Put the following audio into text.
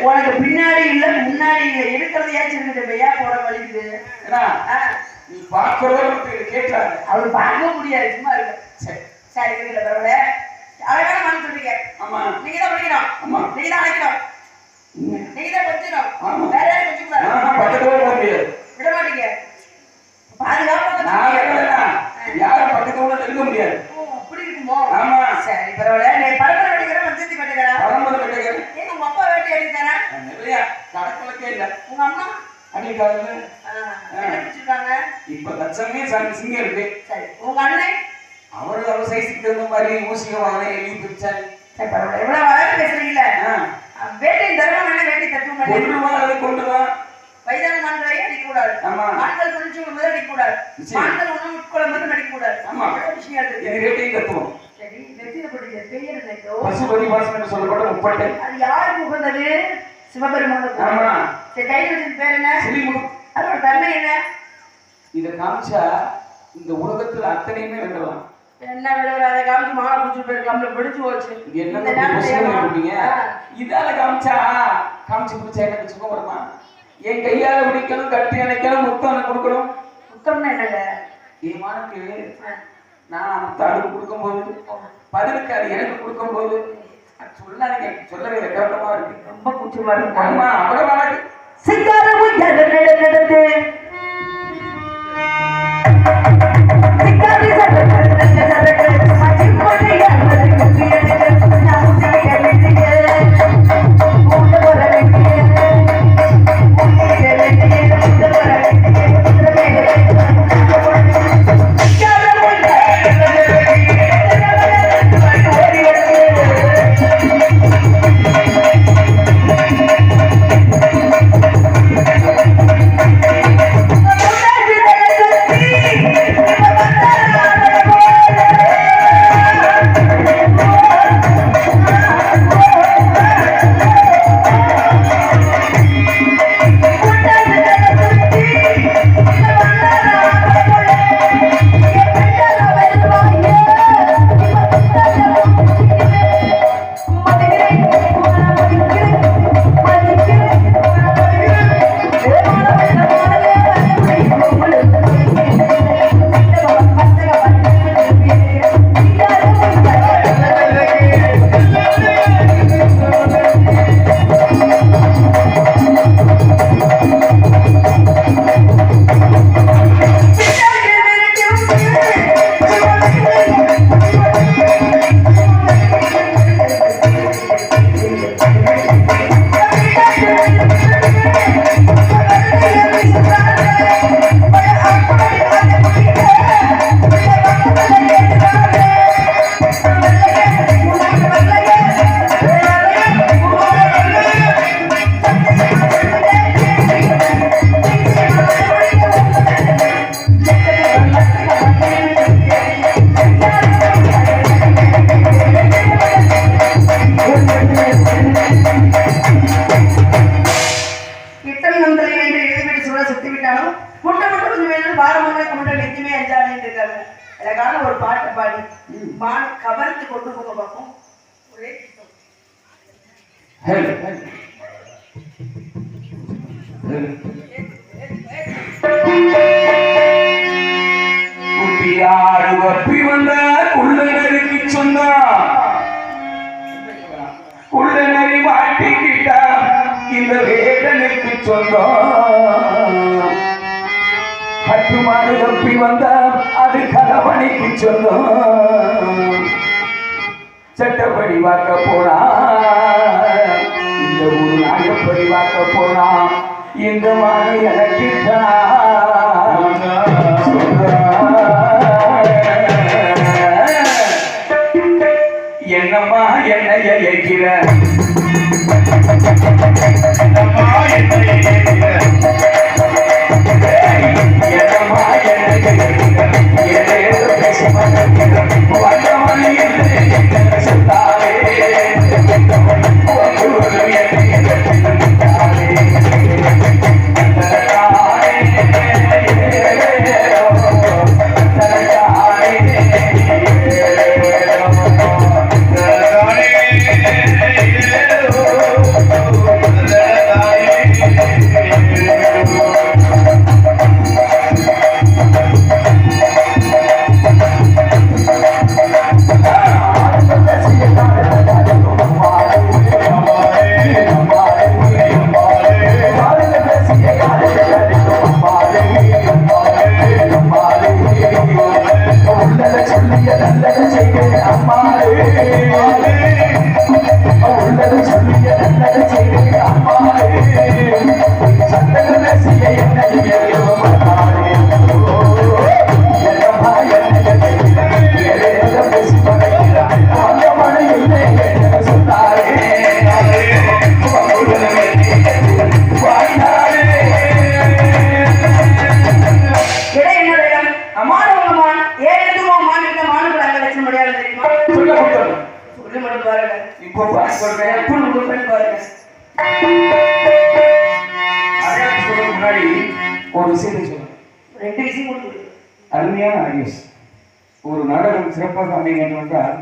உனக்கு பின்னாடி இல்ல முன்னாடி இல்ல இருக்கிறது ஏச்சிருக்குது போட வலிக்குது. நீ பாக்குறவங்க கேட்கறாங்க, அவரு பார்க்க முடியாது, சும்மா இருக்கு. சரி சரி இருக்குல்ல பரவாயில்ல. அழகான மனு சொல்றீங்க. ஆமா நீங்க தான் படிக்கணும். ஆமா நீங்க தான் அழைக்கணும். நீங்க தான் கொஞ்சணும். வேற யாரும் கொஞ்சம் கூடாது. பக்கத்துல போக முடியாது, விட மாட்டீங்க. பாதுகாப்பு யாரும் பக்கத்துல இருக்க முடியாது. அப்படி இருக்குமோ? ஆமா சரி பரவாயில்ல. நீ பரம்பரை படிக்கிற மஞ்சத்தி படிக்கிற பரம்பரை படிக்கிற ஏன் உங்க அப்பா வேட்டி அடித்தாரா? நிறைய கடற்கலக்கே இல்ல. உங்க அம்மா அடிக்காதுல அடிச்சிருக்காங்க. இப்ப லட்சமே சிங்க இருக்கு. சரி உங்க அண்ணன் அவர் சைஸுக்கு தகுந்த மாதிரி ஊசிக வாங்க எழுதி பிரிச்சாரு. சரி பரவாயில்ல. எவ்வளவு அழகா பேசுறீங்களா? வேட்டை தர்மம் வேணா வேட்டி தத்துவம் கொண்டுதான் வயதான மான்களை அடிக்க கூடாது. மான்கள் குறிச்சு முதல் அடிக்க கூடாது. மான்கள் ஒன்றும் உட்கொள்ளும் போது அடிக்க கூடாது. விஷயம் இருக்கு. வேட்டையும் தத்துவம். சரி நெத்தியில போட்டு பெயர் என்னைக்கோ பசுபதி வாசம் என்று சொல்லப்பட்ட முப்பட்டை. அது யாருக்கு உகந்தது? சிவபெருமானுக்கு. ஆமா சரி கையில் பேர் என்ன? சிலிமுடு. அதோட தன்மை என்ன? இதை காமிச்சா இந்த உலகத்துல அத்தனையுமே வெல்லலாம். என்ன விளையாட காமிச்சு மாலை குடிச்சு போயிருக்காமல பிடிச்சு போச்சு. இதால காமிச்சா காமிச்சு பிடிச்சா எனக்கு சுகம் வருமா? என் கையால பிடிக்கணும், கட்டி அணைக்கணும், முத்தம் கொடுக்கணும். முத்தம்னா என்னங்க? என் மானுக்கு நான் முத்தம் அதுக்கு கொடுக்கும் போது பதிலுக்கு அது எனக்கு கொடுக்கும் போது சொல்லாதீங்க, சொல்லவே கவனமா இருக்கு, ரொம்ப கூச்சமா இருக்கு. ஆமா அவ்வளவு அழகு. சிங்காரமும் நடந்து குட்டியாடு வப்பி வந்த உள்ளனருக்கு சொன்னா உள்ளனரி மாட்டிக்கிட்டா இந்த வேடனுக்கு சொந்தம் கட்டுமாடு தப்பி வந்த அது கலவணிக்கு சொந்தம் சட்டப்படி வாக்க போனா இந்த ஊரு நாயப்படி வாக்க போனா எங்க மான எனக்கு என்னம்மா என்னைய ஏகிற முன்னாடி ஒரு விஷயத்தை சொல்லுங்க. 2 விஷயம் கொடுத்து அருமையான ஐஎஸ் ஒரு நாடகம் சிறப்பாக அமைய வேண்டும் என்றால்